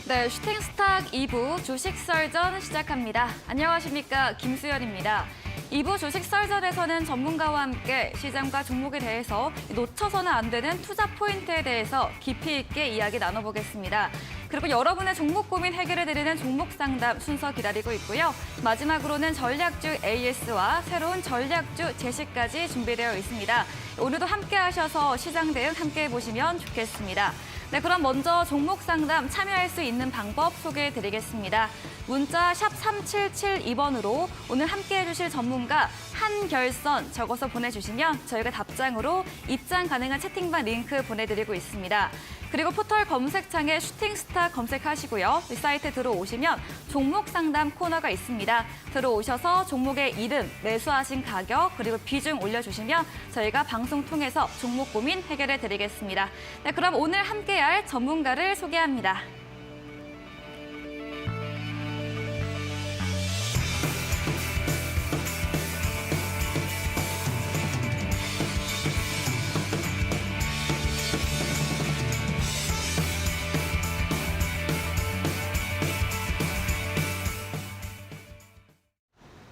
네, 슈팅스탁 2부 주식 썰전 시작합니다. 안녕하십니까, 김수연입니다. 2부 주식 썰전에서는 전문가와 함께 시장과 종목에 대해서 놓쳐서는 안 되는 투자 포인트에 대해서 깊이 있게 이야기 나눠보겠습니다. 그리고 여러분의 종목 고민 해결해드리는 종목 상담 순서 기다리고 있고요. 마지막으로는 전략주 AS와 새로운 전략주 제시까지 준비되어 있습니다. 오늘도 함께 하셔서 시장 대응 함께 해보시면 좋겠습니다. 네, 그럼 먼저 종목 상담 참여할 수 있는 방법 소개해드리겠습니다. 문자 샵 3772번으로 오늘 함께 해주실 전문가 한결선 적어서 보내주시면 저희가 답장으로 입장 가능한 채팅방 링크 보내드리고 있습니다. 그리고 포털 검색창에 슈팅스타 검색하시고요. 이 사이트에 들어오시면 종목 상담 코너가 있습니다. 들어오셔서 종목의 이름, 매수하신 가격, 그리고 비중 올려주시면 저희가 방송 통해서 종목 고민 해결해드리겠습니다. 네, 그럼 오늘 함께할 전문가를 소개합니다.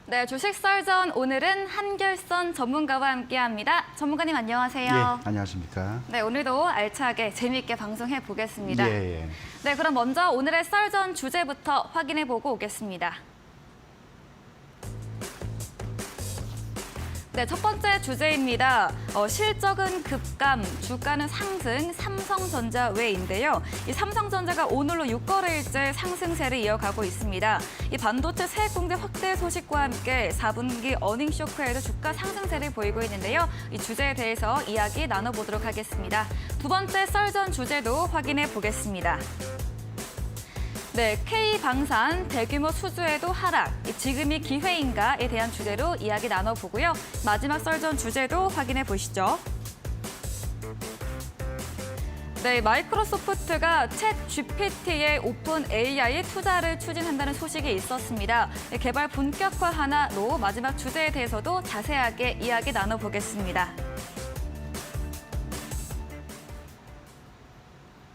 네, 주식 썰전 오늘은 한결선 전문가와 함께합니다. 전문가님 안녕하세요. 예, 안녕하십니까. 네, 오늘도 알차게 재미있게 방송해 보겠습니다. 예. 네, 그럼 먼저 오늘의 썰전 주제부터 확인해 보고 오겠습니다. 네, 첫 번째 주제입니다. 실적은 급감, 주가는 상승, 삼성전자 외인데요. 이 삼성전자가 오늘로 6거래일째 상승세를 이어가고 있습니다. 이 반도체 세액 공개 확대 소식과 함께 4분기 어닝 쇼크에도 주가 상승세를 보이고 있는데요. 이 주제에 대해서 이야기 나눠보도록 하겠습니다. 두 번째 썰전 주제도 확인해 보겠습니다. 네, K방산 대규모 수주에도 하락, 지금이 기회인가에 대한 주제로 이야기 나눠보고요. 마지막 썰전 주제도 확인해 보시죠. 네, 마이크로소프트가 챗 GPT의 오픈 AI 투자를 추진한다는 소식이 있었습니다. 개발 본격화하나로 마지막 주제에 대해서도 자세하게 이야기 나눠보겠습니다.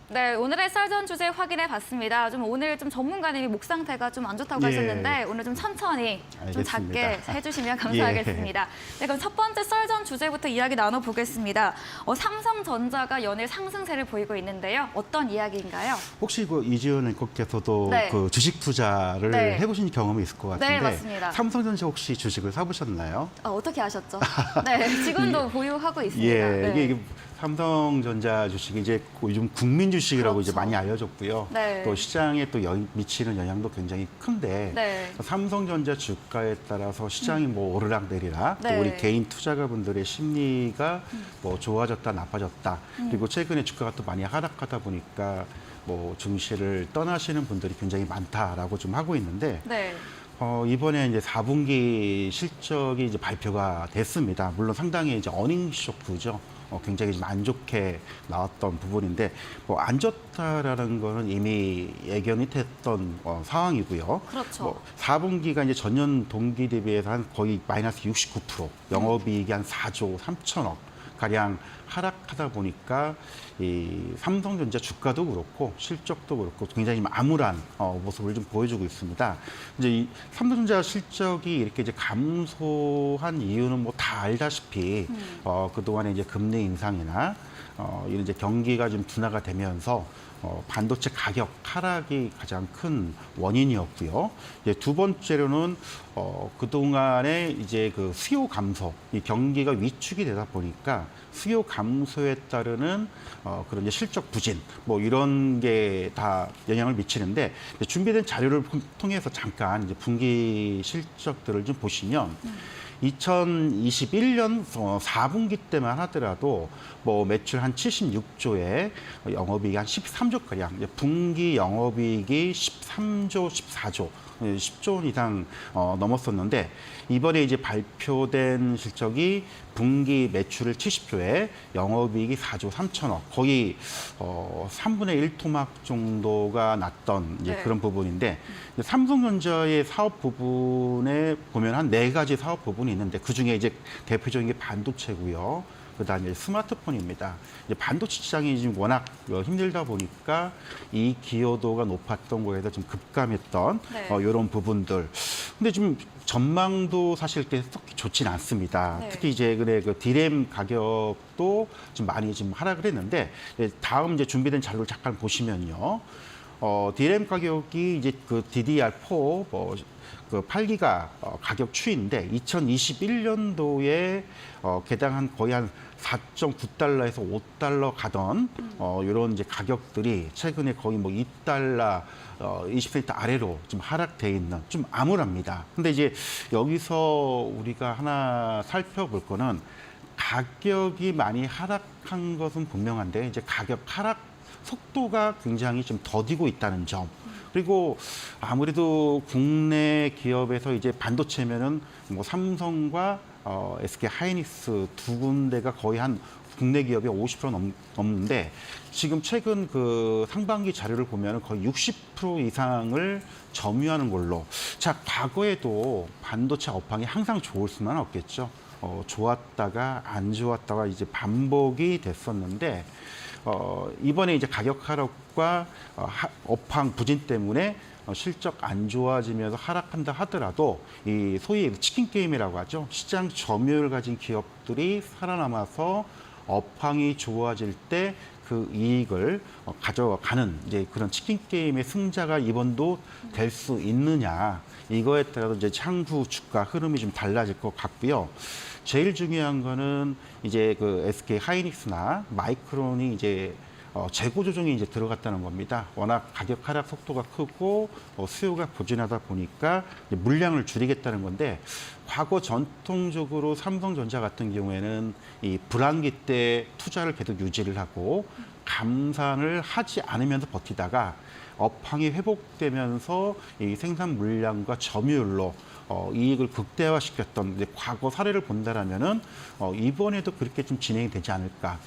네, 오늘의 썰전 주제 확인해 봤습니다. 오늘 전문가님이 목 상태가 좀 안 좋다고 하셨는데 오늘 좀 천천히 좀 작게 해주시면 감사하겠습니다. 네, 그럼 첫 번째 썰전 주제부터 이야기 나눠보겠습니다. 삼성전자가 연일 상승세를 보이고 있는데요. 어떤 이야기인가요? 혹시 이지은 앵커께서도 네. 주식 투자를 네. 해보신 경험이 있을 것 같은데 네, 맞습니다. 삼성전자 혹시 주식을 사보셨나요? 어떻게 아셨죠? 네, 지금도 보유하고 있습니다. 예, 네. 이게 삼성전자 주식이 이제 요즘 국민 주식이라고 그렇죠. 이제 많이 알려졌고요. 네. 또 시장에 또 미치는 영향도 굉장히 큰데 네. 삼성전자 주가에 따라서 시장이 뭐 오르락내리락 네. 또 우리 개인 투자가분들의 심리가 뭐 좋아졌다 나빠졌다 그리고 최근에 주가가 또 많이 하락하다 보니까 뭐 증시를 떠나시는 분들이 굉장히 많다라고 좀 하고 있는데 네. 이번에 이제 4분기 실적이 이제 발표가 됐습니다. 물론 상당히 이제 어닝 쇼크죠. 굉장히 좀 안 좋게 나왔던 부분인데 뭐 안 좋다라는 거는 이미 예견이 됐던 상황이고요. 그렇죠. 4분기가 이제 전년 동기 대비해서 한 거의 마이너스 69%, 영업이익이 한 4조 3천억 가량 하락하다 보니까 이 삼성전자 주가도 그렇고 실적도 그렇고 굉장히 암울한 모습을 좀 보여주고 있습니다. 이제 이 삼성전자 실적이 이렇게 이제 감소한 이유는 뭐 다 알다시피 그동안에 이제 금리 인상이나 이런 이제 경기가 좀 둔화가 되면서 반도체 가격 하락이 가장 큰 원인이었고요. 이제 두 번째로는 그동안에 이제 그 수요 감소, 이 경기가 위축이 되다 보니까 수요 감소에 따르는 그런 이제 실적 부진, 뭐 이런 게 다 영향을 미치는데 준비된 자료를 통해서 잠깐 이제 분기 실적들을 좀 보시면 2021년 4분기 때만 하더라도 뭐 매출 한 76조에 영업이익이 한 13조가량, 분기 영업이익이 13조, 14조, 10조 원 이상 넘었었는데 이번에 이제 발표된 실적이 분기 매출을 70조에 영업이익이 4조 3천억, 거의 3분의 1 토막 정도가 났던 이제 네. 그런 부분인데 삼성전자의 사업 부분에 보면 한 4가지 사업 부분이 있는데 그중에 이제 대표적인 게 반도체고요. 그다음에 스마트폰입니다. 이제 반도체 시장이 지금 워낙 힘들다 보니까 이 기여도가 높았던 거에서 좀 급감했던 네. 이런 부분들. 근데 좀 전망도 사실 그렇게 좋진 않습니다. 네. 특히 이제 그 디램 가격도 좀 많이 좀 하락을 했는데 다음 이제 준비된 자료를 잠깐 보시면요. 디램 가격이 이제 그 DDR4 그 8기가 가격 추이인데 2021년도에 개당 한 거의 한 4.9달러에서 5달러 가던 이런 이제 가격들이 최근에 거의 뭐 2달러 20% 아래로 좀 하락돼 있는 좀 암울합니다. 근데 이제 여기서 우리가 하나 살펴볼 거는 가격이 많이 하락한 것은 분명한데 이제 가격 하락 속도가 굉장히 좀 더디고 있다는 점. 그리고 아무래도 국내 기업에서 이제 반도체면은 뭐 삼성과 SK 하이닉스 두 군데가 거의 한 국내 기업의 50% 넘는데 지금 최근 그 상반기 자료를 보면 거의 60% 이상을 점유하는 걸로. 자, 과거에도 반도체 업황이 항상 좋을 수는 없겠죠. 좋았다가 안 좋았다가 이제 반복이 됐었는데 이번에 이제 가격 하락과 업황 부진 때문에 실적 안 좋아지면서 하락한다 하더라도 이 소위 치킨 게임이라고 하죠. 시장 점유율 가진 기업들이 살아남아서 업황이 좋아질 때 그 이익을 가져가는 이제 그런 치킨 게임의 승자가 이번도 될 수 있느냐, 이거에 따라서 이제 향후 주가 흐름이 좀 달라질 것 같고요. 제일 중요한 거는 이제 그 SK 하이닉스나 마이크론이 이제 재고 조정이 이제 들어갔다는 겁니다. 워낙 가격 하락 속도가 크고 수요가 부진하다 보니까 이제 물량을 줄이겠다는 건데, 과거 전통적으로 삼성전자 같은 경우에는 이 불황기 때 투자를 계속 유지를 하고 감산을 하지 않으면서 버티다가 업황이 회복되면서 이 생산 물량과 점유율로 이익을 극대화시켰던 이제 과거 사례를 본다라면은 이번에도 그렇게 좀 진행이 되지 않을까.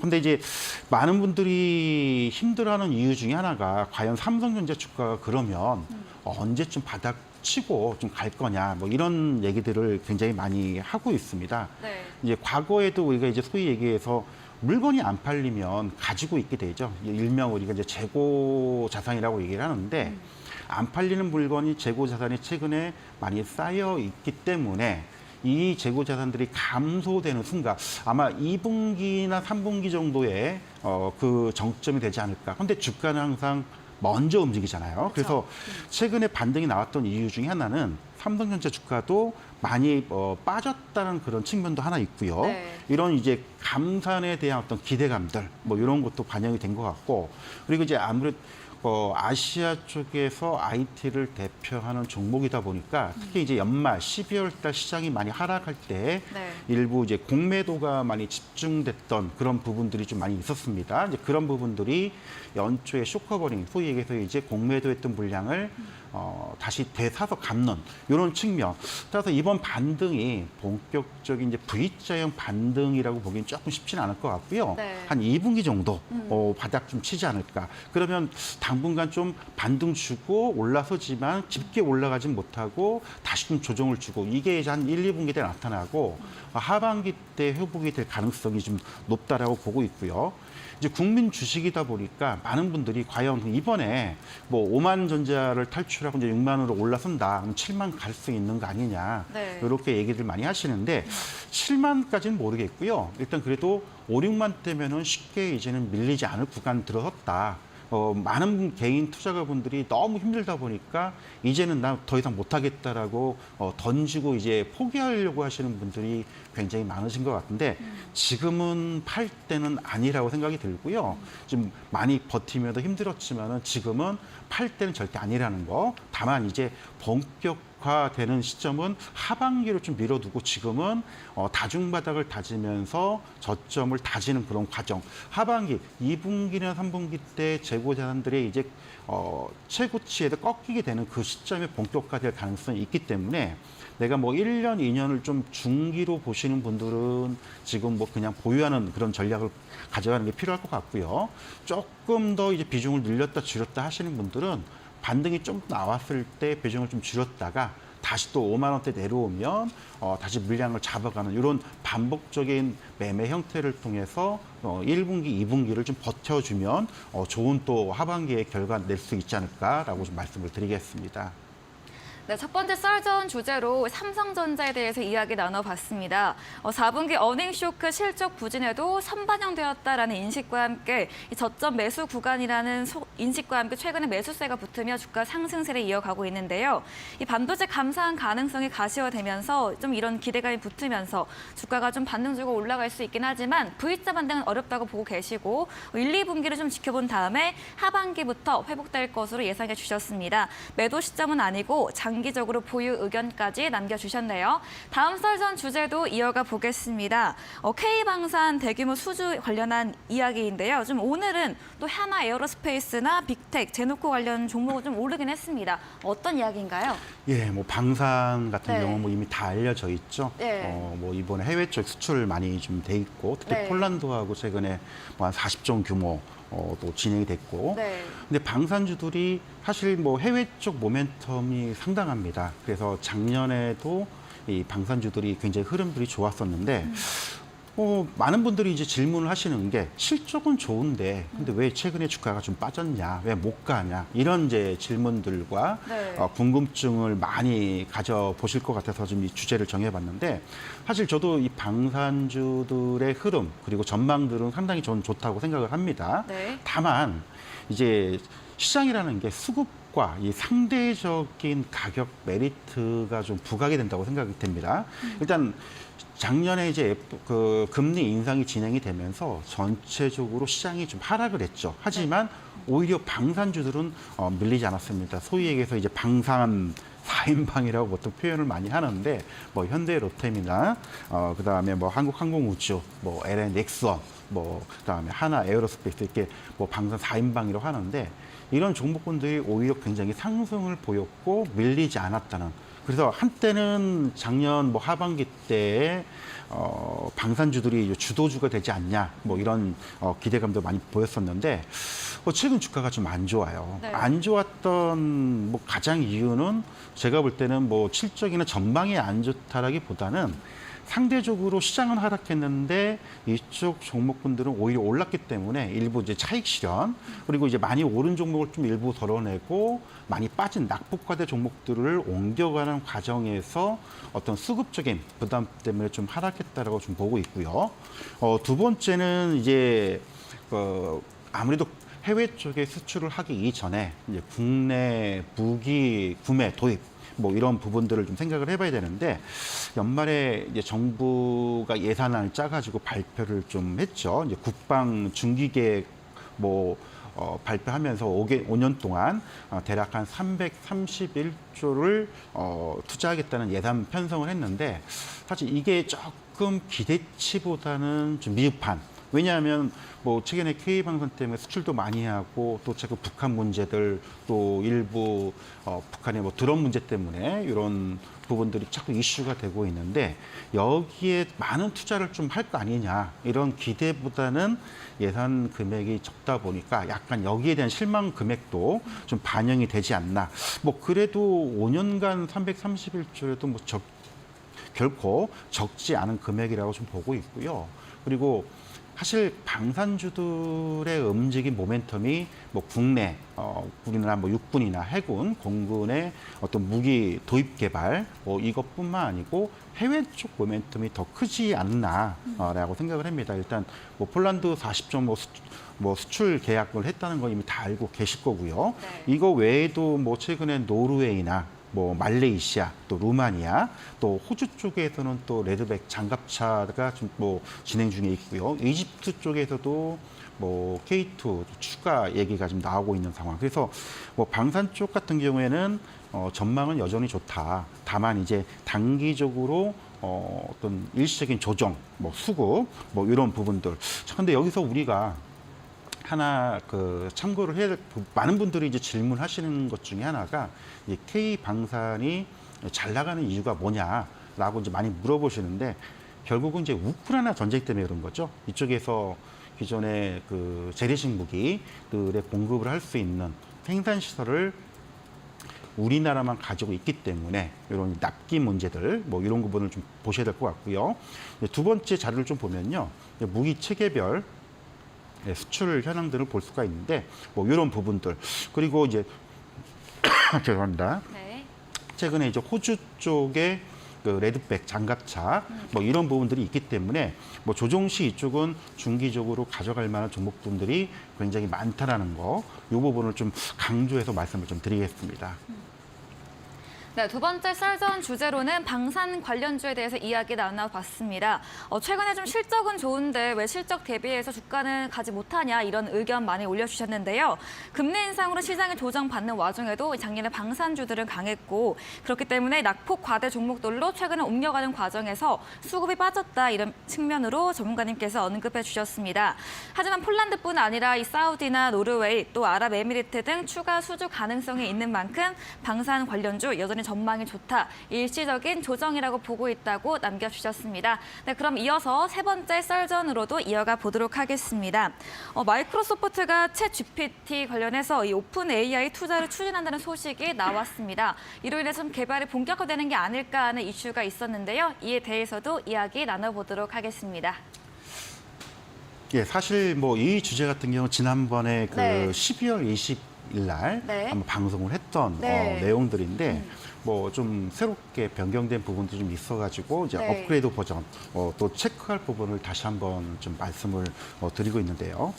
근데 이제 많은 분들이 힘들어하는 이유 중에 하나가 과연 삼성전자 주가가 그러면 언제쯤 바닥 치고 좀 갈 거냐, 뭐 이런 얘기들을 굉장히 많이 하고 있습니다. 네. 이제 과거에도 우리가 이제 소위 얘기해서 물건이 안 팔리면 가지고 있게 되죠. 일명 우리가 이제 재고 자산이라고 얘기를 하는데 안 팔리는 물건이 재고 자산이 최근에 많이 쌓여 있기 때문에 이 재고 자산들이 감소되는 순간 아마 2분기나 3분기 정도에 그 정점이 되지 않을까. 근데 주가는 항상 먼저 움직이잖아요. 그래서 최근에 반등이 나왔던 이유 중에 하나는 삼성전자 주가도 많이 빠졌다는 그런 측면도 하나 있고요. 네. 이런 이제 감산에 대한 어떤 기대감들 뭐 이런 것도 반영이 된 것 같고, 그리고 이제 아무래도 아시아 쪽에서 IT를 대표하는 종목이다 보니까 특히 이제 연말 12월 달 시장이 많이 하락할 때 네. 일부 이제 공매도가 많이 집중됐던 그런 부분들이 좀 많이 있었습니다. 이제 그런 부분들이 연초에 쇼커버링, 소위 얘기해서 이제 공매도했던 물량을 다시 되사서 갚는 이런 측면. 따라서 이번 반등이 본격적인 이제 V자형 반등이라고 보기엔 조금 쉽지는 않을 것 같고요. 네. 한 2분기 정도 바닥 좀 치지 않을까. 그러면 당분간 좀 반등 주고 올라서지만 깊게 올라가진 못하고 다시 좀 조정을 주고, 이게 이제 한 1, 2분기 때 나타나고 하반기 때 회복이 될 가능성이 좀 높다라고 보고 있고요. 이제 국민 주식이다 보니까 많은 분들이 과연 이번에 뭐 5만 전자를 탈출하고 이제 6만으로 올라선다, 그럼 7만 갈 수 있는 거 아니냐, 네. 이렇게 얘기를 많이 하시는데 7만까지는 모르겠고요. 일단 그래도 5, 6만 대면은 쉽게 이제는 밀리지 않을 구간 들어섰다. 많은 개인 투자가분들이 너무 힘들다 보니까 이제는 나 더 이상 못하겠다라고 던지고 이제 포기하려고 하시는 분들이 굉장히 많으신 것 같은데 지금은 팔 때는 아니라고 생각이 들고요. 좀 많이 버티면서 힘들었지만은 지금은 팔 때는 절대 아니라는 거. 다만 이제 본격화되는 시점은 하반기로 좀 미뤄두고 지금은 다중바닥을 다지면서 저점을 다지는 그런 과정. 하반기 2분기나 3분기 때 재고 자산들이 이제 최고치에도 꺾이게 되는 그 시점에 본격화될 가능성이 있기 때문에 내가 뭐 1년, 2년을 좀 중기로 보시는 분들은 지금 뭐 그냥 보유하는 그런 전략을 가져가는 게 필요할 것 같고요. 조금 더 이제 비중을 늘렸다 줄였다 하시는 분들은 반등이 좀 나왔을 때 비중을 좀 줄였다가 다시 또 5만 원대 내려오면 다시 물량을 잡아가는 이런 반복적인 매매 형태를 통해서 1분기, 2분기를 좀 버텨주면 좋은 또 하반기의 결과 낼 수 있지 않을까라고 좀 말씀을 드리겠습니다. 네, 첫 번째 썰전 주제로 삼성전자에 대해서 이야기 나눠봤습니다. 4분기 어닝 쇼크 실적 부진에도 선반영되었다라는 인식과 함께 이 저점 매수 구간이라는 인식과 함께 최근에 매수세가 붙으며 주가 상승세를 이어가고 있는데요. 이 반도체 감사한 가능성이 가시화되면서 좀 이런 기대감이 붙으면서 주가가 좀 반등주고 올라갈 수 있긴 하지만 V자 반등은 어렵다고 보고 계시고 1, 2분기를 좀 지켜본 다음에 하반기부터 회복될 것으로 예상해 주셨습니다. 매도 시점은 아니고 장기적으로 보유 의견까지 남겨주셨네요. 다음 썰전 주제도 이어가 보겠습니다. K방산 대규모 수주 관련한 이야기인데요. 좀 오늘은 또 하나 에어로스페이스나 빅텍, 제노코 관련 종목은 좀 오르긴 했습니다. 어떤 이야기인가요? 예, 뭐 방산 같은 네. 경우 뭐 이미 다 알려져 있죠. 네. 뭐 이번에 해외 쪽 수출 많이 좀 돼 있고 특히 네. 폴란드하고 최근에 뭐 한 40조 규모 또 진행이 됐고. 네. 근데 방산주들이 사실 뭐 해외 쪽 모멘텀이 상당합니다. 그래서 작년에도 이 방산주들이 굉장히 흐름들이 좋았었는데 많은 분들이 이제 질문을 하시는 게 실적은 좋은데 근데 왜 최근에 주가가 좀 빠졌냐, 왜 못 가냐 이런 이제 질문들과 네. 궁금증을 많이 가져보실 것 같아서 좀 이 주제를 정해봤는데 사실 저도 이 방산주들의 흐름 그리고 전망들은 상당히 저는 좋다고 생각을 합니다. 네. 다만 이제 시장이라는 게 수급과 이 상대적인 가격 메리트가 좀 부각이 된다고 생각이 됩니다. 일단 작년에 이제 그 금리 인상이 진행이 되면서 전체적으로 시장이 좀 하락을 했죠. 하지만 오히려 방산주들은 밀리지 않았습니다. 소위 얘기해서 이제 방산 4인방이라고 보통 표현을 많이 하는데 뭐 현대로템이나 그다음에 뭐 한국항공우주, 뭐 LN 넥스원, 뭐 그다음에 하나 에어로스페이스 이렇게 뭐 방산 4인방이라고 하는데 이런 종목군들이 오히려 굉장히 상승을 보였고 밀리지 않았다는. 그래서 한때는 작년 뭐 하반기 때에 방산주들이 주도주가 되지 않냐 뭐 이런 기대감도 많이 보였었는데 최근 주가가 좀 안 좋아요. 네. 안 좋았던 뭐 가장 이유는 제가 볼 때는 뭐 실적이나 전망이 안 좋다라기보다는 상대적으로 시장은 하락했는데 이쪽 종목군들은 오히려 올랐기 때문에 일부 이제 차익 실현 그리고 이제 많이 오른 종목을 좀 일부 덜어내고 많이 빠진 낙폭과대 종목들을 옮겨가는 과정에서 어떤 수급적인 부담 때문에 좀 하락했다라고 좀 보고 있고요. 두 번째는 이제 아무래도 해외 쪽에 수출을 하기 이전에 이제 국내 무기 구매 도입 뭐 이런 부분들을 좀 생각을 해봐야 되는데 연말에 이제 정부가 예산안을 짜가지고 발표를 좀 했죠. 이제 국방 중기계획 뭐 발표하면서 5년 동안 대략 한 331조를 투자하겠다는 예산 편성을 했는데 사실 이게 조금 기대치보다는 좀 미흡한. 왜냐하면 뭐 최근에 K방산 때문에 수출도 많이 하고 또 자꾸 북한 문제들 또 일부 북한의 뭐 드론 문제 때문에 이런 부분들이 자꾸 이슈가 되고 있는데 여기에 많은 투자를 좀 할 거 아니냐 이런 기대보다는 예산 금액이 적다 보니까 약간 여기에 대한 실망 금액도 좀 반영이 되지 않나. 뭐 그래도 5년간 331조에도 뭐 결코 적지 않은 금액이라고 좀 보고 있고요. 그리고 사실 방산주들의 움직임 모멘텀이 뭐 국내 우리나라 뭐 육군이나 해군, 공군의 어떤 무기 도입 개발 이것뿐만 아니고 해외 쪽 모멘텀이 더 크지 않나라고 생각을 합니다. 일단 뭐 폴란드 40조 뭐 수출 계약을 했다는 거 이미 다 알고 계실 거고요. 네. 이거 외에도 뭐 최근에 노르웨이나 뭐 말레이시아, 또 루마니아, 또 호주 쪽에서는 또 레드백 장갑차가 좀 뭐 진행 중에 있고요. 이집트 쪽에서도 뭐 K2 추가 얘기가 좀 나오고 있는 상황. 그래서 뭐 방산 쪽 같은 경우에는 전망은 여전히 좋다. 다만 이제 단기적으로 어떤 일시적인 조정, 뭐 수급, 뭐 이런 부분들. 근데 여기서 우리가 하나 참고를 해야 될 많은 분들이 이제 질문하시는 것 중에 하나가 이 K 방산이 잘 나가는 이유가 뭐냐라고 이제 많이 물어보시는데 결국은 이제 우크라이나 전쟁 때문에 그런 거죠. 이쪽에서 기존의 재래식 무기들의 공급을 할 수 있는 생산 시설을 우리나라만 가지고 있기 때문에 이런 납기 문제들 뭐 이런 부분을 좀 보셔야 될 것 같고요. 두 번째 자료를 좀 보면요. 무기 체계별 수출 현황들을 볼 수가 있는데 뭐 이런 부분들 그리고 이제 죄송합니다. 네. 최근에 이제 호주 쪽에 그 레드백 장갑차 뭐 이런 부분들이 있기 때문에 뭐 조정시 이쪽은 중기적으로 가져갈 만한 종목분들이 굉장히 많다라는 거, 이 부분을 좀 강조해서 말씀을 좀 드리겠습니다. 네, 두 번째 썰전 주제로는 방산 관련주에 대해서 이야기 나눠봤습니다. 최근에 좀 실적은 좋은데 왜 실적 대비해서 주가는 가지 못하냐 이런 의견 많이 올려주셨는데요. 금리 인상으로 시장이 조정받는 와중에도 작년에 방산주들은 강했고 그렇기 때문에 낙폭 과대 종목들로 최근에 옮겨가는 과정에서 수급이 빠졌다 이런 측면으로 전문가님께서 언급해 주셨습니다. 하지만 폴란드뿐 아니라 이 사우디나 노르웨이 또 아랍에미리트 등 추가 수주 가능성이 있는 만큼 방산 관련주 여전히 전망이 좋다. 일시적인 조정이라고 보고 있다고 남겨주셨습니다. 네, 그럼 이어서 세 번째 썰전으로도 이어가 보도록 하겠습니다. 마이크로소프트가 챗 GPT 관련해서 이 오픈 AI 투자를 추진한다는 소식이 나왔습니다. 이로 인해서 좀 개발이 본격화되는 게 아닐까 하는 이슈가 있었는데요. 이에 대해서도 이야기 나눠보도록 하겠습니다. 예, 사실 뭐 이 주제 같은 경우 지난번에 그 네. 12월 20일 날 네. 한번 방송을 했던 네. 내용들인데 뭐 좀 새롭게 변경된 부분도 좀 있어가지고 이제 네. 업그레이드 버전 또 체크할 부분을 다시 한번 좀 말씀을 드리고 있는데요.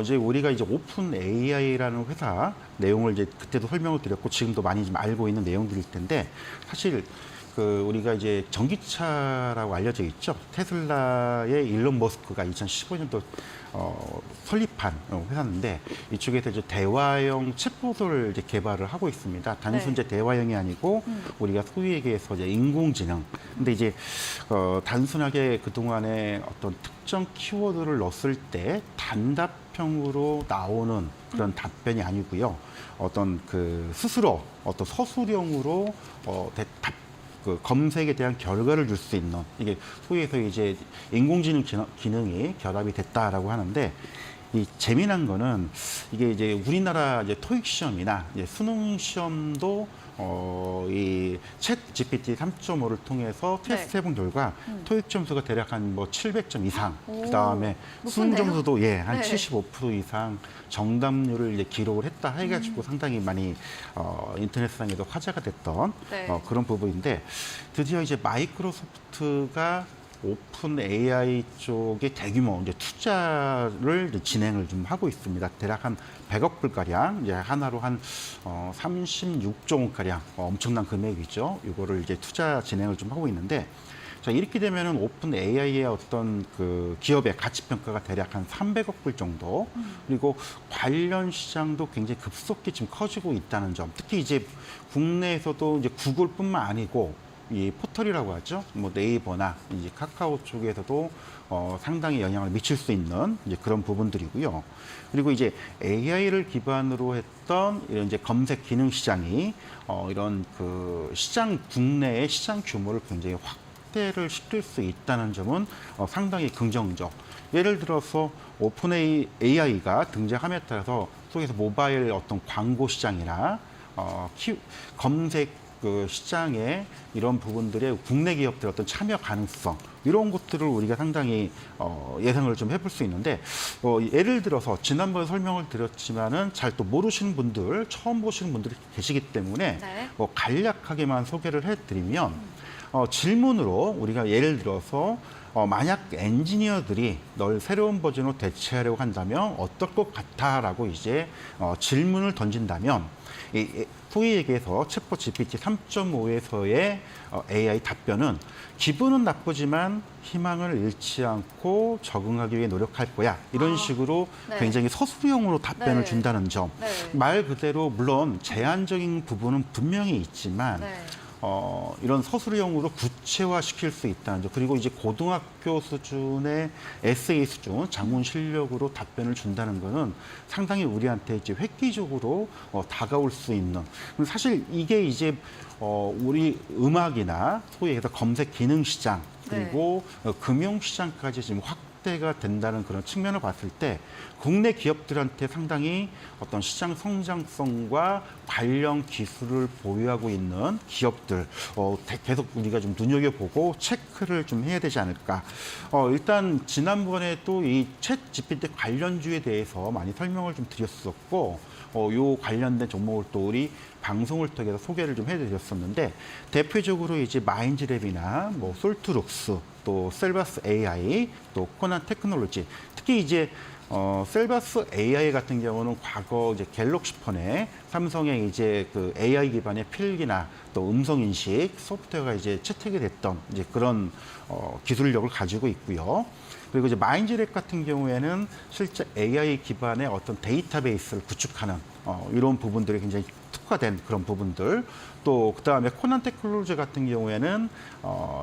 이제 우리가 이제 오픈 AI라는 회사 내용을 이제 그때도 설명을 드렸고 지금도 많이 좀 알고 있는 내용들일 텐데 사실 그 우리가 이제 전기차라고 알려져 있죠. 테슬라의 일론 머스크가 2015년도 설립한 회사인데 이쪽에서 이제 대화형 챗봇을 이제 개발을 하고 있습니다. 단순 이제 대화형이 아니고 우리가 소위 얘기해서 이제 인공지능. 근데 이제 단순하게 그 동안에 어떤 특정 키워드를 넣었을 때 단답형으로 나오는 그런 답변이 아니고요. 어떤 그 스스로 어떤 서술형으로 그 검색에 대한 결과를 줄 수 있는 이게 소위에서 이제 인공지능 기능이 결합이 됐다라고 하는데 이 재미난 거는 이게 이제 우리나라 이제 토익 시험이나 이제 수능 시험도 이 챗 GPT 3.5를 통해서 테스트 해본 결과 토익 점수가 대략 한 뭐 700점 이상, 그다음에 수능 점수도 한 네. 75% 이상 정답률을 이제 기록을 했다 해가지고 상당히 많이 인터넷상에도 화제가 됐던 네. 그런 부분인데 드디어 이제 마이크로소프트가 오픈 AI 쪽에 대규모 이제 투자를 이제 진행을 좀 하고 있습니다. 대략 한 100억 불가량, 이제 하나로 한 36조 원가량 엄청난 금액이죠. 이거를 이제 투자 진행을 좀 하고 있는데 자, 이렇게 되면은 오픈 AI의 어떤 그 기업의 가치 평가가 대략 한 300억 불 정도, 그리고 관련 시장도 굉장히 급속히 지금 커지고 있다는 점. 특히 이제 국내에서도 이제 구글뿐만 아니고 이 포털이라고 하죠. 뭐 네이버나 이제 카카오 쪽에서도 상당히 영향을 미칠 수 있는 이제 그런 부분들이고요. 그리고 이제 AI를 기반으로 했던 이런 이제 검색 기능 시장이 이런 그 시장 국내의 시장 규모를 굉장히 확대를 시킬 수 있다는 점은 상당히 긍정적. 예를 들어서 오픈 AI가 등장함에 따라서 속에서 모바일 어떤 광고 시장이나 검색 그 시장에 이런 부분들의 국내 기업들 어떤 참여 가능성 이런 것들을 우리가 상당히 예상을 좀 해볼 수 있는데 예를 들어서 지난번에 설명을 드렸지만은 잘 또 모르시는 분들 처음 보시는 분들이 계시기 때문에 네. 간략하게만 소개를 해드리면 질문으로 우리가 예를 들어서 만약 엔지니어들이 널 새로운 버전으로 대체하려고 한다면 어떨 것 같아라고 이제 질문을 던진다면 소위 얘기해서 챗봇 GPT 3.5에서의 AI 답변은 기분은 나쁘지만 희망을 잃지 않고 적응하기 위해 노력할 거야. 이런 식으로 네. 굉장히 서술형으로 답변을 네. 준다는 점. 네. 말 그대로 물론 제한적인 부분은 분명히 있지만 네. 이런 서술형으로 구체화시킬 수 있다는 점. 그리고 이제 고등학교 수준의 에세이 수준, 작문 실력으로 답변을 준다는 거는 상당히 우리한테 이제 획기적으로 다가올 수 있는. 사실 이게 이제 우리 음악이나 소위 해서 검색 기능 시장 그리고 금융 시장까지 지금 확대가 된다는 그런 측면을 봤을 때 국내 기업들한테 상당히 어떤 시장 성장성과 관련 기술을 보유하고 있는 기업들 계속 우리가 좀 눈여겨보고 체크를 좀 해야 되지 않을까. 일단 지난번에 또 이 챗 GPT 관련주에 대해서 많이 설명을 좀 드렸었고 요 관련된 종목을 또 우리 방송을 통해서 소개를 좀 해드렸었는데 대표적으로 이제 마인즈랩이나 뭐 솔트룩스 또 셀바스 AI 또 코난 테크놀로지 특히 이제 셀바스 AI 같은 경우는 과거 이제 갤럭시폰에 삼성의 이제 그 AI 기반의 필기나 또 음성 인식 소프트웨어가 이제 채택이 됐던 이제 그런 기술력을 가지고 있고요. 그리고 이제 마인즈랩 같은 경우에는 실제 AI 기반의 어떤 데이터베이스를 구축하는 이런 부분들이 굉장히 특화된 그런 부분들. 또 그다음에 코난 테크놀로지 같은 경우에는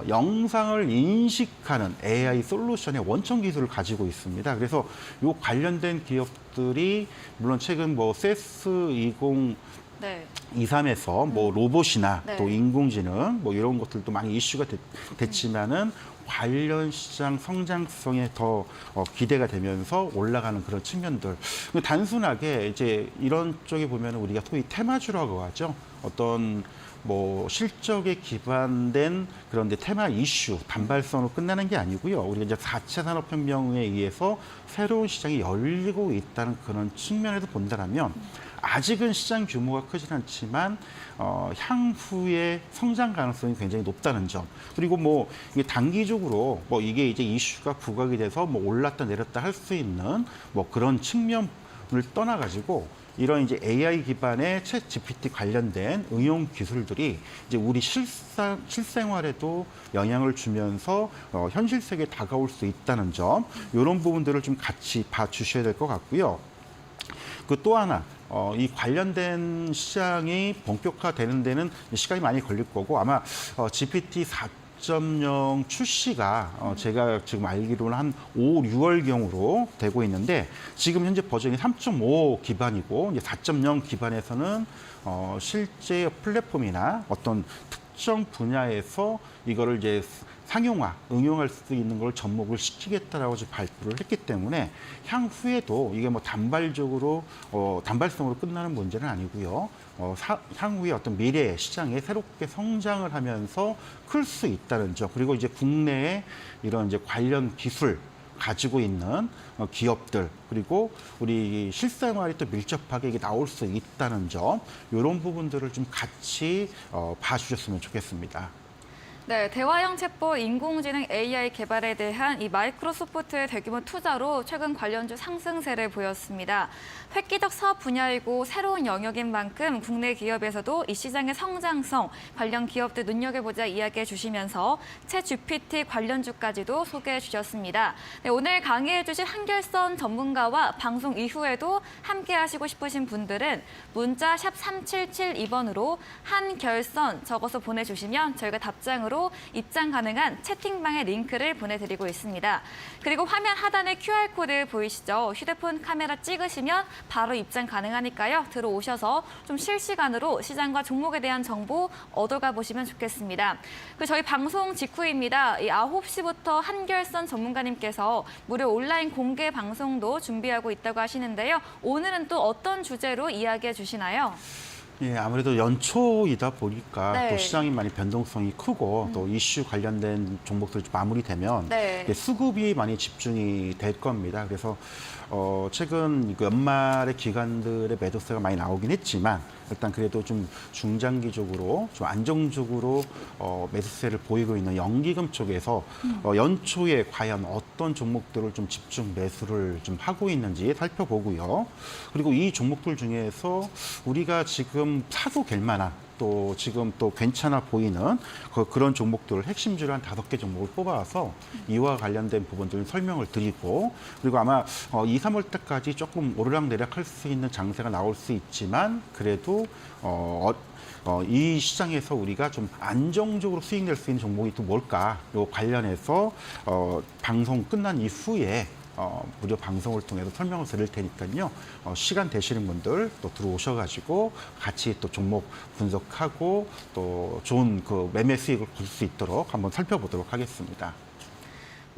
영상을 인식하는 AI 솔루션의 원천 기술을 가지고 있습니다. 그래서 이 관련된 기업들이 물론 최근 뭐 세스 20 네. 23에서 뭐 로봇이나 네. 또 인공지능 뭐 이런 것들도 많이 이슈가 됐지만은 관련 시장 성장성에 더 기대가 되면서 올라가는 그런 측면들. 단순하게 이제 이런 쪽에 보면 우리가 소위 테마주라고 하죠. 어떤 뭐 실적에 기반된 그런 테마 이슈, 단발성으로 끝나는 게 아니고요. 우리가 이제 4차 산업혁명에 의해서 새로운 시장이 열리고 있다는 그런 측면에서 본다면 아직은 시장 규모가 크진 않지만 향후에 성장 가능성이 굉장히 높다는 점. 그리고 뭐 이게 단기적으로 뭐 이게 이제 이슈가 부각이 돼서 뭐 올랐다 내렸다 할 수 있는 뭐 그런 측면을 떠나가지고 이런 이제 AI 기반의 챗 GPT 관련된 응용 기술들이 이제 우리 실생활에도 영향을 주면서 현실 세계에 다가올 수 있다는 점, 이런 부분들을 좀 같이 봐주셔야 될 것 같고요. 그 또 하나. 이 관련된 시장이 본격화되는 데는 시간이 많이 걸릴 거고 아마 GPT 4.0 출시가 제가 지금 알기로는 한 5, 6월경으로 되고 있는데 지금 현재 버전이 3.5 기반이고 이제 4.0 기반에서는 실제 플랫폼이나 어떤 특정 분야에서 이거를 이제 상용화, 응용할 수 있는 걸 접목을 시키겠다라고 지금 발표를 했기 때문에 향후에도 이게 뭐 단발성으로 끝나는 문제는 아니고요. 향후에 어떤 미래 시장에 새롭게 성장을 하면서 클 수 있다는 점. 그리고 이제 국내에 이런 이제 관련 기술 가지고 있는 기업들 그리고 우리 실생활이 또 밀접하게 이게 나올 수 있다는 점. 이런 부분들을 좀 같이 봐주셨으면 좋겠습니다. 네, 대화형 챗봇 인공지능 AI 개발에 대한 이 마이크로소프트의 대규모 투자로 최근 관련주 상승세를 보였습니다. 획기적 사업 분야이고 새로운 영역인 만큼 국내 기업에서도 이 시장의 성장성, 관련 기업들 눈여겨보자 이야기해 주시면서 챗 GPT 관련주까지도 소개해 주셨습니다. 네, 오늘 강의해 주신 한결선 전문가와 방송 이후에도 함께 하시고 싶으신 분들은 문자 샵 3772번으로 한결선 적어서 보내주시면 저희가 답장으로 입장 가능한 채팅방의 링크를 보내드리고 있습니다. 그리고 화면 하단에 QR코드 보이시죠? 휴대폰 카메라 찍으시면 바로 입장 가능하니까요. 들어오셔서 좀 실시간으로 시장과 종목에 대한 정보 얻어가 보시면 좋겠습니다. 그 저희 방송 직후입니다. 이 9시부터 한결선 전문가님께서 무료 온라인 공개 방송도 준비하고 있다고 하시는데요. 오늘은 또 어떤 주제로 이야기해 주시나요? 예, 아무래도 연초이다 보니까 네. 또 시장이 많이 변동성이 크고 또 이슈 관련된 종목들이 좀 마무리되면 네. 수급이 많이 집중이 될 겁니다. 그래서 최근 연말에 기관들의 매도세가 많이 나오긴 했지만 일단 그래도 좀 중장기적으로 좀 안정적으로 매수세를 보이고 있는 연기금 쪽에서 연초에 과연 어떤 종목들을 좀 집중 매수를 좀 하고 있는지 살펴보고요. 그리고 이 종목들 중에서 우리가 지금 사도 될 만한 또 지금 또 괜찮아 보이는 그런 종목들을 핵심주를 한 5개 종목을 뽑아서 이와 관련된 부분들을 설명을 드리고 그리고 아마 2, 3월 때까지 조금 오르락내리락 할 수 있는 장세가 나올 수 있지만 그래도 이 시장에서 우리가 좀 안정적으로 수익 낼 수 있는 종목이 또 뭘까? 요 관련해서 방송 끝난 이후에 무료 방송을 통해서 설명을 드릴 테니까요. 시간 되시는 분들 또 들어오셔가지고 같이 또 종목 분석하고 또 좋은 그 매매 수익을 볼 수 있도록 한번 살펴보도록 하겠습니다.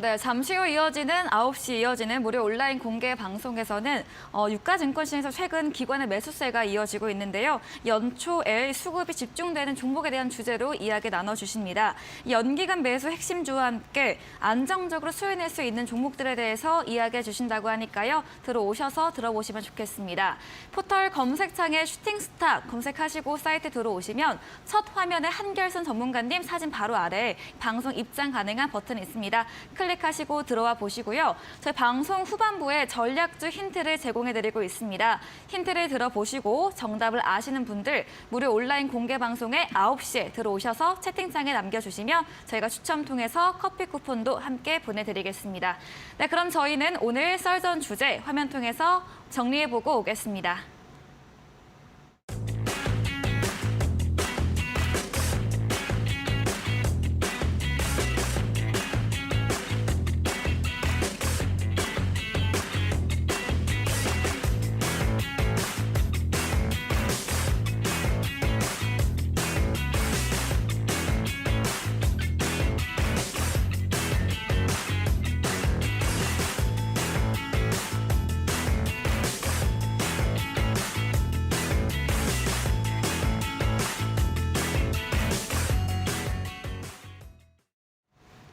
네, 잠시 후 이어지는 9시 이어지는 무료 온라인 공개 방송에서는 유가증권시장에서 최근 기관의 매수세가 이어지고 있는데요. 연초에 수급이 집중되는 종목에 대한 주제로 이야기 나눠주십니다. 연기간 매수 핵심주와 함께 안정적으로 수혜낼 수 있는 종목들에 대해서 이야기해 주신다고 하니까요. 들어오셔서 들어보시면 좋겠습니다. 포털 검색창에 슈팅스타 검색하시고 사이트 들어오시면 첫 화면에 한결선 전문가님 사진 바로 아래 방송 입장 가능한 버튼이 있습니다. 클릭하시고 들어와 보시고요. 저희 방송 후반부에 전략주 힌트를 제공해드리고 있습니다. 힌트를 들어보시고 정답을 아시는 분들 무료 온라인 공개 방송에 9시에 들어오셔서 채팅창에 남겨주시면 저희가 추첨 통해서 커피 쿠폰도 함께 보내드리겠습니다. 네, 그럼 저희는 오늘 썰전 주제 화면 통해서 정리해보고 오겠습니다.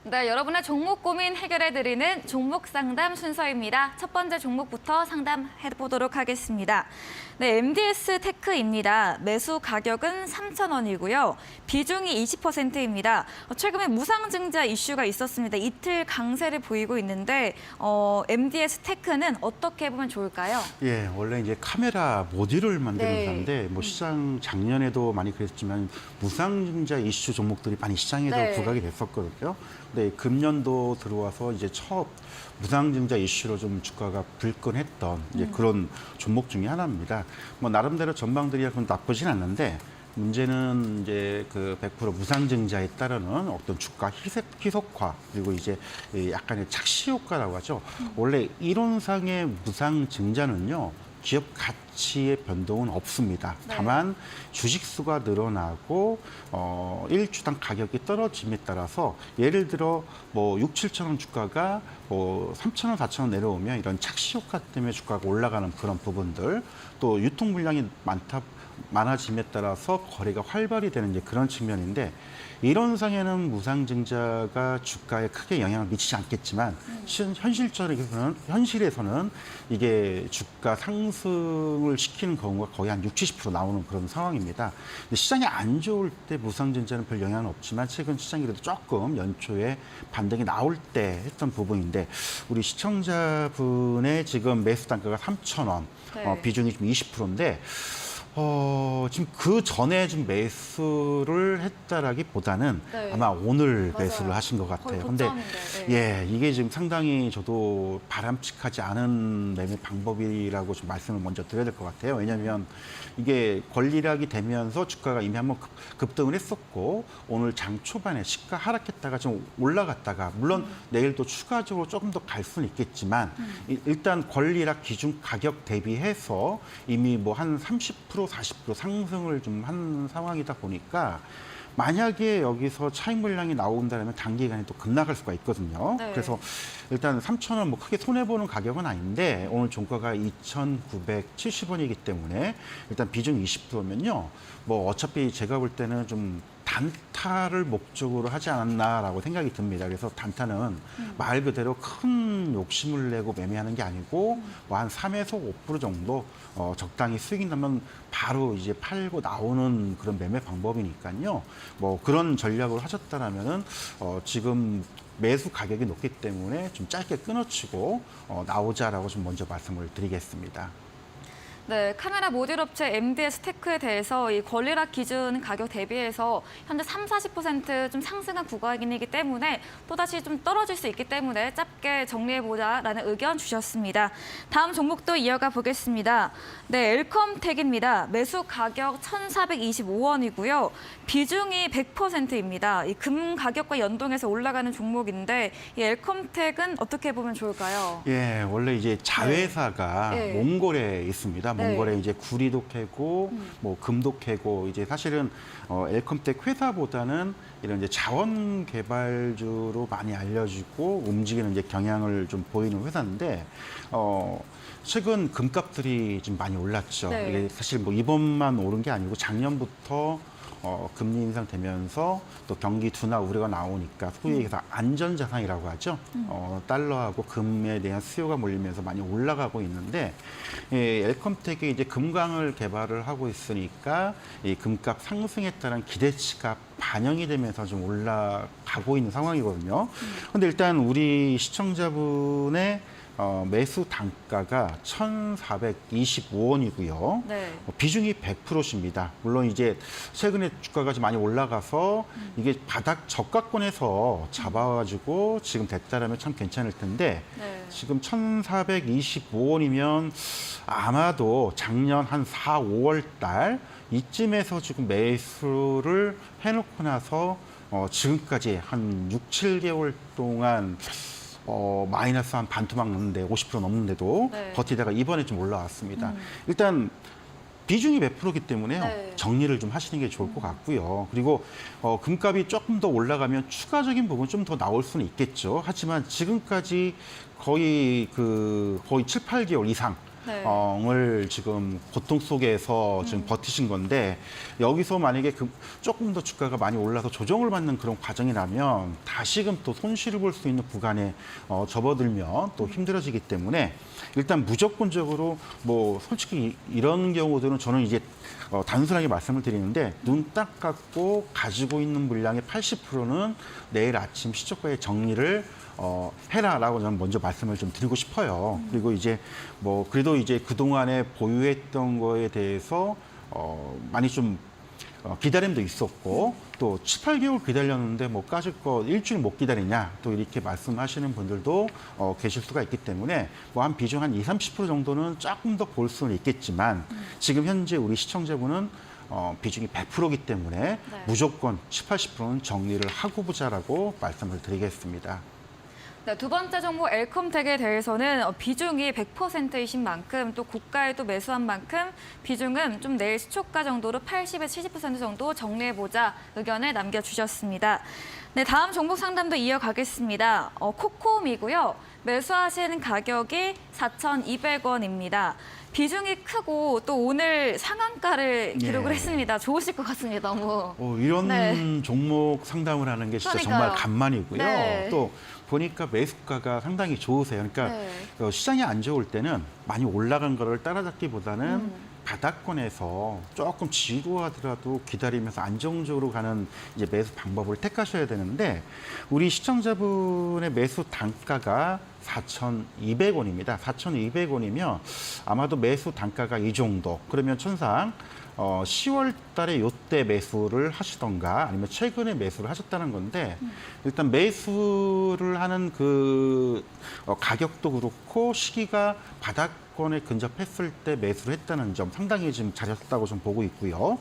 네, 여러분의 종목 고민 해결해드리는 종목 상담 순서입니다. 첫 번째 종목부터 상담해보도록 하겠습니다. 네, MDS 테크입니다. 매수 가격은 3,000원이고요. 비중이 20%입니다. 최근에 무상증자 이슈가 있었습니다. 이틀 강세를 보이고 있는데 MDS 테크는 어떻게 보면 좋을까요? 예, 원래 이제 카메라 모듈을 만드는 네. 회사인데 뭐 시장 작년에도 많이 그랬지만 무상증자 이슈 종목들이 많이 시장에도 네. 부각이 됐었거든요. 근데 금년도 들어와서 이제 첫 무상증자 이슈로 좀 주가가 불끈했던 이제 그런 종목 중에 하나입니다. 뭐 나름대로 전망들이 나쁘진 않는데 문제는 이제 그 100% 무상증자에 따르는 어떤 주가 희석화 그리고 이제 약간의 착시 효과라고 하죠. 원래 이론상의 무상증자는요. 기업 가치의 변동은 없습니다. 네. 다만 주식 수가 늘어나고 1주당 가격이 떨어짐에 따라서 예를 들어 뭐 6, 7천 원 주가가 뭐 3천 원, 4천 원 내려오면 이런 착시 효과 때문에 주가가 올라가는 그런 부분들 또 유통 물량이 많아짐에 따라서 거래가 활발히 되는 이제 그런 측면인데 이론상에는 무상증자가 주가에 크게 영향을 미치지 않겠지만 현실에서는 이게 주가 상승을 시키는 경우가 거의 한 60, 70% 나오는 그런 상황입니다. 근데 시장이 안 좋을 때 무상증자는 별 영향은 없지만 최근 시장이 그래도 조금 연초에 반등이 나올 때 했던 부분인데 우리 시청자분의 지금 매수 단가가 3,000원, 네. 비중이 좀 20%인데 지금 그 전에 좀 매수를 했다라기보다는 네. 아마 오늘 맞아요. 매수를 하신 것 거의 같아요. 근데 고점인데, 네. 예, 이게 지금 상당히 저도 바람직하지 않은 매매 방법이라고 좀 말씀을 먼저 드려야 될 것 같아요. 왜냐하면 이게 권리락이 되면서 주가가 이미 한번 급등을 했었고 오늘 장 초반에 시가 하락했다가 좀 올라갔다가 물론 내일 또 추가적으로 조금 더 갈 수는 있겠지만 일단 권리락 기준 가격 대비해서 이미 뭐 한 30%, 40% 상승을 좀 한 상황이다 보니까 만약에 여기서 차익 물량이 나온다면 단기간에 또 급락할 수가 있거든요. 네. 그래서 일단 3,000원 뭐 크게 손해보는 가격은 아닌데 오늘 종가가 2,970원이기 때문에 일단 비중 20%면요. 뭐 어차피 제가 볼 때는 좀 단타를 목적으로 하지 않았나라고 생각이 듭니다. 그래서 단타는 말 그대로 큰 욕심을 내고 매매하는 게 아니고 뭐 한 3에서 5% 정도 적당히 수익이 나면 바로 이제 팔고 나오는 그런 매매 방법이니까요. 뭐 그런 전략을 하셨다라면은 지금 매수 가격이 높기 때문에 좀 짧게 끊어치고 나오자라고 좀 먼저 말씀을 드리겠습니다. 네, 카메라 모듈 업체 MDS 테크에 대해서 이 권리락 기준 가격 대비해서 현재 30~40% 좀 상승한 구간이기 때문에 또다시 좀 떨어질 수 있기 때문에 짧게 정리해보자라는 의견 주셨습니다. 다음 종목도 이어가 보겠습니다. 네, 엘컴텍입니다. 매수 가격 1,425원이고요. 비중이 100%입니다. 이 금 가격과 연동해서 올라가는 종목인데 이 엘컴텍은 어떻게 보면 좋을까요? 예, 원래 이제 자회사가 네. 몽골에 있습니다. 네. 몽골에 이제 구리도 캐고 뭐 금도 캐고 이제 사실은 엘컴텍 회사보다는 이런 이제 자원 개발주로 많이 알려지고 움직이는 이제 경향을 좀 보이는 회사인데 최근 금값들이 좀 많이 올랐죠. 네. 이게 사실 뭐 이번만 오른 게 아니고 작년부터 금리 인상되면서 또 경기 둔화 우려가 나오니까 소위 얘기해서 안전자산이라고 하죠. 달러하고 금에 대한 수요가 몰리면서 많이 올라가고 있는데 엘컴텍이 이제 금광을 개발을 하고 있으니까 이 금값 상승에 따른 기대치가 반영이 되면서 좀 올라가고 있는 상황이거든요. 근데 일단 우리 시청자분의 매수 단가가 1,425원이고요. 네. 비중이 100%십니다. 물론 이제 최근에 주가가 좀 많이 올라가서 이게 바닥 저가권에서 잡아가지고 지금 됐다라면 참 괜찮을 텐데 네. 지금 1,425원이면 아마도 작년 한 4, 5월 달 이쯤에서 지금 매수를 해놓고 나서 지금까지 한 6, 7개월 동안 마이너스 한 반토막 넘는데 50% 넘는데도 네. 버티다가 이번에 좀 올라왔습니다. 일단 비중이 몇 프로기 때문에요. 네. 정리를 좀 하시는 게 좋을 것 같고요. 그리고 금값이 조금 더 올라가면 추가적인 부분 좀 더 나올 수는 있겠죠. 하지만 지금까지 거의 7, 8개월 이상 네. 을 지금 고통 속에서 지금 버티신 건데 여기서 만약에 조금 더 주가가 많이 올라서 조정을 받는 그런 과정이라면 다시금 또 손실을 볼 수 있는 구간에 접어들면 또 힘들어지기 때문에 일단 무조건적으로 뭐 솔직히 이런 경우들은 저는 이제 단순하게 말씀을 드리는데 눈 딱 감고 가지고 있는 물량의 80%는 내일 아침 시초가에 정리를 해라라고 저는 먼저 말씀을 좀 드리고 싶어요. 그리고 이제 뭐 그래도 이제 그동안에 보유했던 거에 대해서 많이 좀 기다림도 있었고 또 7, 8개월 기다렸는데 뭐 까짓 거 일주일 못 기다리냐 또 이렇게 말씀하시는 분들도 계실 수가 있기 때문에 뭐 한 비중 한 20, 30% 정도는 조금 더 볼 수는 있겠지만 지금 현재 우리 시청자분은 비중이 100%이기 때문에 네. 무조건 7, 80%는 정리를 하고 보자라고 말씀을 드리겠습니다. 네, 두 번째 종목 엘컴텍에 대해서는 비중이 100%이신 만큼 또 고가에 또 매수한 만큼 비중은 좀 내일 시초가 정도로 80에서 70% 정도 정리해보자 의견을 남겨주셨습니다. 네, 다음 종목 상담도 이어가겠습니다. 코콤이고요. 매수하시는 가격이 4,200원입니다. 비중이 크고 또 오늘 상한가를 기록을 예. 했습니다. 좋으실 것 같습니다. 너무. 이런 네. 종목 상담을 하는 게 진짜 그러니까요. 정말 간만이고요. 네. 또 보니까 매수가가 상당히 좋으세요. 그러니까 네. 시장이 안 좋을 때는 많이 올라간 거를 따라잡기보다는 바닥권에서 조금 지루하더라도 기다리면서 안정적으로 가는 이제 매수 방법을 택하셔야 되는데 우리 시청자분의 매수 단가가 4,200원입니다. 4,200원이면 아마도 매수 단가가 이 정도. 그러면 천상 10월 달에 요때 매수를 하시던가 아니면 최근에 매수를 하셨다는 건데 일단 매수를 하는 가격도 그렇고 시기가 바닥권에 근접했을 때 매수를 했다는 점 상당히 지금 잘했다고 좀 보고 있고요.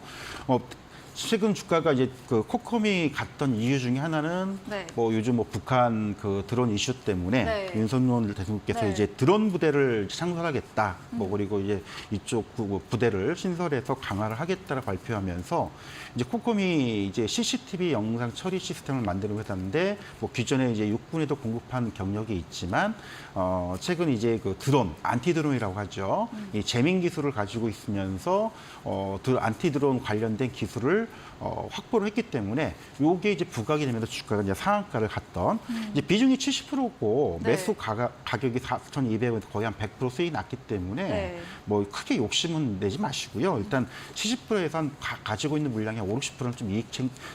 최근 주가가 이제 코컴이 갔던 이유 중에 하나는 네. 뭐 요즘 뭐 북한 드론 이슈 때문에 네. 윤석열 대통령께서 네. 이제 드론 부대를 창설하겠다. 뭐 그리고 이제 이쪽 부대를 신설해서 강화를 하겠다라 발표하면서 이제 코컴이 이제 CCTV 영상 처리 시스템을 만드는 회사인데 뭐 기존에 이제 육군에도 공급한 경력이 있지만 최근 이제 드론 안티 드론이라고 하죠. 이 재민 기술을 가지고 있으면서 안티 드론 관련된 기술을 확보를 했기 때문에 요게 이제 부각이 되면서 주가가 이제 상한가를 갔던 이제 비중이 70%고 네. 매수 가격이 4,200원 거의 한 100% 수익이 났기 때문에 네. 뭐 크게 욕심은 내지 마시고요. 일단 70%에서 가지고 있는 물량의 5, 60%는 좀 이익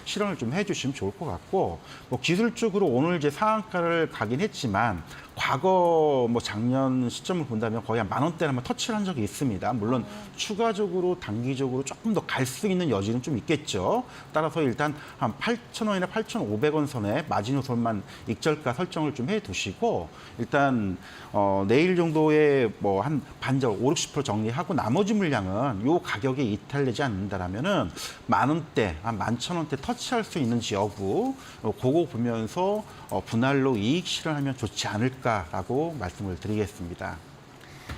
실현을 좀 해주시면 좋을 것 같고 뭐 기술적으로 오늘 이제 상한가를 가긴 했지만 과거 뭐 작년 시점을 본다면 거의 한 10,000원대를 한번 터치를 한 적이 있습니다. 물론 추가적으로 단기적으로 조금 더 갈 수 있는 여지는 좀 있겠죠. 따라서 일단 한 8,000원이나 8,500원 선에 마지노선만 익절가 설정을 좀 해두시고 일단 내일 정도에 뭐 한 반절 5, 60% 정리하고 나머지 물량은 요 가격에 이탈되지 않는다라면은 10,000원대, 한 11,000원대 터치할 수 있는지 여부 그거 보면서 분할로 이익 실현하면 좋지 않을까라고 말씀을 드리겠습니다.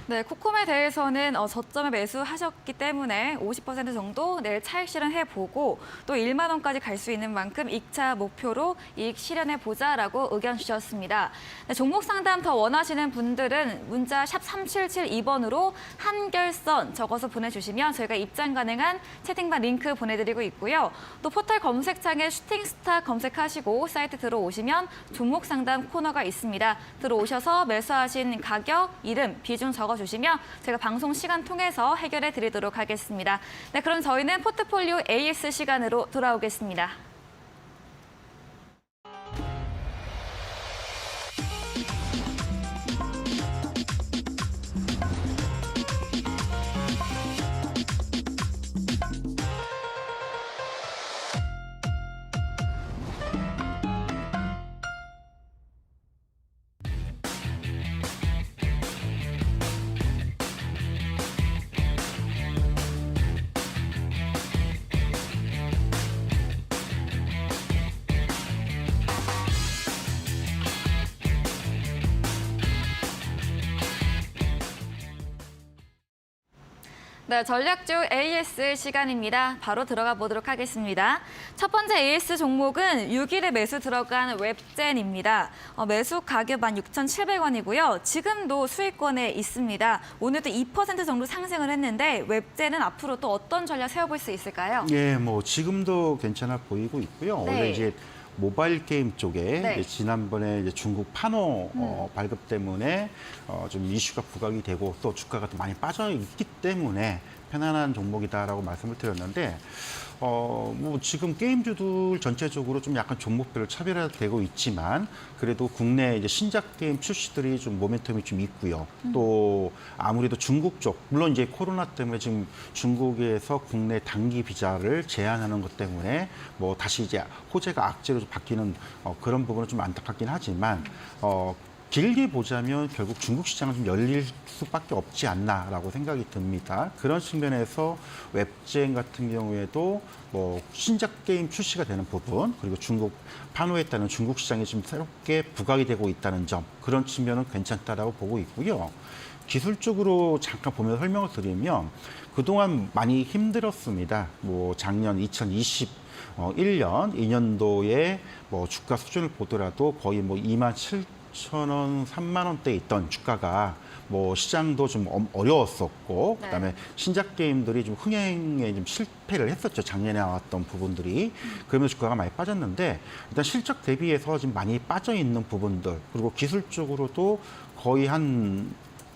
네, 코콤에 대해서는 저점에 매수하셨기 때문에 50% 정도 내일 차익 실현해보고 또 1만 원까지 갈 수 있는 만큼 익차 목표로 이익 실현해보자라고 의견 주셨습니다. 네, 종목 상담 더 원하시는 분들은 문자 샵 3772번으로 한결선 적어서 보내주시면 저희가 입장 가능한 채팅방 링크 보내드리고 있고요. 또 포털 검색창에 슈팅스타 검색하시고 사이트 들어오시면 종목 상담 코너가 있습니다. 들어오셔서 매수하신 가격, 이름, 비중 적어주시면 제가 방송 시간 통해서 해결해 드리도록 하겠습니다. 네, 그럼 저희는 포트폴리오 AS 시간으로 돌아오겠습니다. 네, 전략주 AS 시간입니다. 바로 들어가 보도록 하겠습니다. 첫 번째 AS 종목은 6일에 매수 들어간 웹젠입니다. 매수 가격 16,700원이고요. 지금도 수익권에 있습니다. 오늘도 2% 정도 상승을 했는데 웹젠은 앞으로 또 어떤 전략 세워볼 수 있을까요? 예, 뭐 지금도 괜찮아 보이고 있고요. 네. 원래 이제 모바일 게임 쪽에 네. 이제 지난번에 이제 중국 판호 발급 때문에 좀 이슈가 부각이 되고 또 주가가 또 많이 빠져 있기 때문에 편안한 종목이다라고 말씀을 드렸는데 뭐 지금 게임주들 전체적으로 좀 약간 종목별로 차별화되고 있지만 그래도 국내 이제 신작 게임 출시들이 좀 모멘텀이 좀 있고요. 또 아무래도 중국 쪽 물론 이제 코로나 때문에 지금 중국에서 국내 단기 비자를 제한하는 것 때문에 뭐 다시 이제 호재가 악재로 좀 바뀌는 그런 부분은 좀 안타깝긴 하지만 길게 보자면 결국 중국 시장은 좀 열릴 수밖에 없지 않나라고 생각이 듭니다. 그런 측면에서 웹젠 같은 경우에도 뭐 신작 게임 출시가 되는 부분 그리고 중국 판호에 따른 중국 시장이 지금 새롭게 부각이 되고 있다는 점 그런 측면은 괜찮다라고 보고 있고요. 기술적으로 잠깐 보면 설명을 드리면 그동안 많이 힘들었습니다. 뭐 작년 2021년, 2년도에 뭐 주가 수준을 보더라도 거의 뭐 27,000원, 3만 원대에 있던 주가가 뭐 시장도 좀 어려웠었고 네. 그다음에 신작 게임들이 좀 흥행에 좀 실패를 했었죠. 작년에 나왔던 부분들이 그러면서 주가가 많이 빠졌는데 일단 실적 대비해서 지금 많이 빠져 있는 부분들 그리고 기술적으로도 거의 한